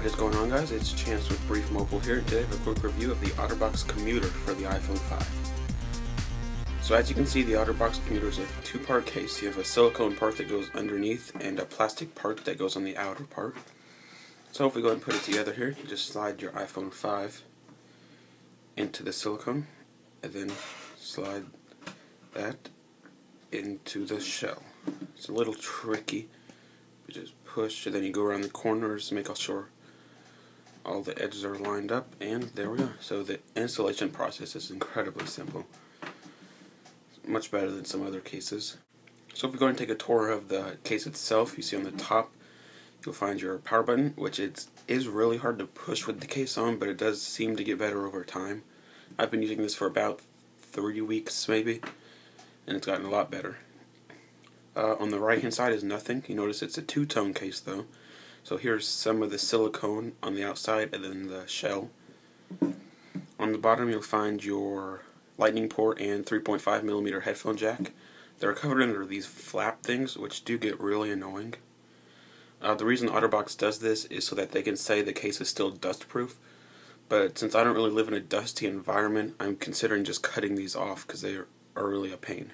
What is going on, guys? It's Chance with BriefMobile here. Today I have a quick review of the Otterbox Commuter for the iPhone 5. So as you can see, the Otterbox Commuter is a two-part case. You have a silicone part that goes underneath and a plastic part that goes on the outer part. So if we go ahead and put it together here, you just slide your iPhone 5 into the silicone and then slide that into the shell. It's a little tricky. You just push and then you go around the corners to make sure all the edges are lined up, and there we go. So the installation process is incredibly simple. It's much better than some other cases. So if we go and take a tour of the case itself, you see on the top you'll find your power button, which is really hard to push with the case on, but it does seem to get better over time. I've been using this for about 3 weeks maybe, and it's gotten a lot better. On the right hand side is nothing. You notice it's a two-tone case though. So here's some of the silicone on the outside and then the shell. On the bottom you'll find your lightning port and 3.5mm headphone jack. They're covered under these flap things, which do get really annoying. The reason Otterbox does this is so that they can say the case is still dust proof, but since I don't really live in a dusty environment, I'm considering just cutting these off because they are really a pain.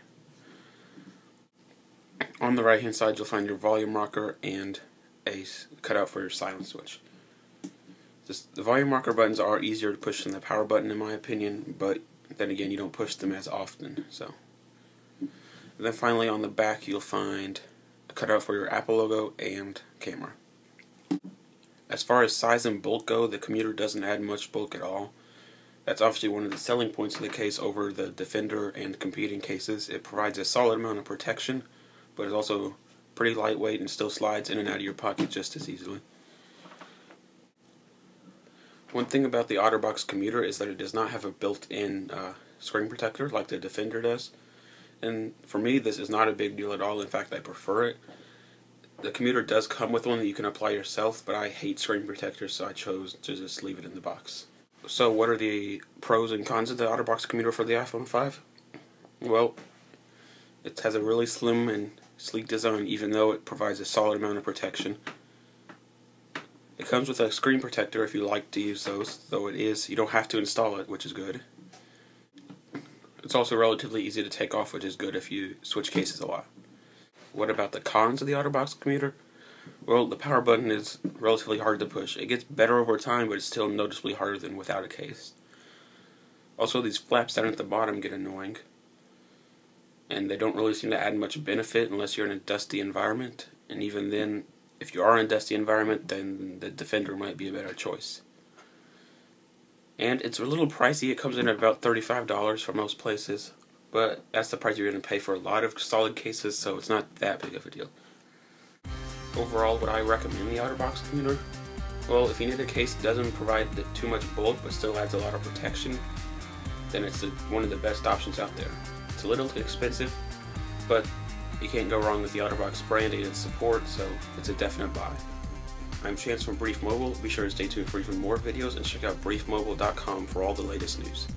On the right hand side you'll find your volume rocker and a cutout for your silent switch. The volume rocker buttons are easier to push than the power button in my opinion, but then again you don't push them as often. And then finally on the back you'll find a cutout for your Apple logo and camera. As far as size and bulk go, the Commuter doesn't add much bulk at all. That's obviously one of the selling points of the case over the Defender and competing cases. It provides a solid amount of protection, but it's also pretty lightweight and still slides in and out of your pocket just as easily. One thing about the Otterbox Commuter is that it does not have a built-in screen protector like the Defender does. And for me, this is not a big deal at all. In fact, I prefer it. The Commuter does come with one that you can apply yourself, but I hate screen protectors, so I chose to just leave it in the box. So what are the pros and cons of the Otterbox Commuter for the iPhone 5? Well, it has a really slim and sleek design, even though it provides a solid amount of protection. It comes with a screen protector if you like to use those, though you don't have to install it, which is good. It's also relatively easy to take off, which is good if you switch cases a lot. What about the cons of the Otterbox Commuter? Well, the power button is relatively hard to push. It gets better over time, but it's still noticeably harder than without a case. Also, these flaps down at the bottom get annoying, and they don't really seem to add much benefit unless you're in a dusty environment, and even then, if you are in a dusty environment, then the Defender might be a better choice. And it's a little pricey. It comes in at about $35 for most places, but that's the price you're going to pay for a lot of solid cases, so it's not that big of a deal. Overall, would I recommend the Otterbox Commuter? Well, if you need a case that doesn't provide too much bulk but still adds a lot of protection, then it's one of the best options out there. It's a little expensive, but you can't go wrong with the Otterbox branding and support, so it's a definite buy. I'm Chance from BriefMobile. Be sure to stay tuned for even more videos and check out BriefMobile.com for all the latest news.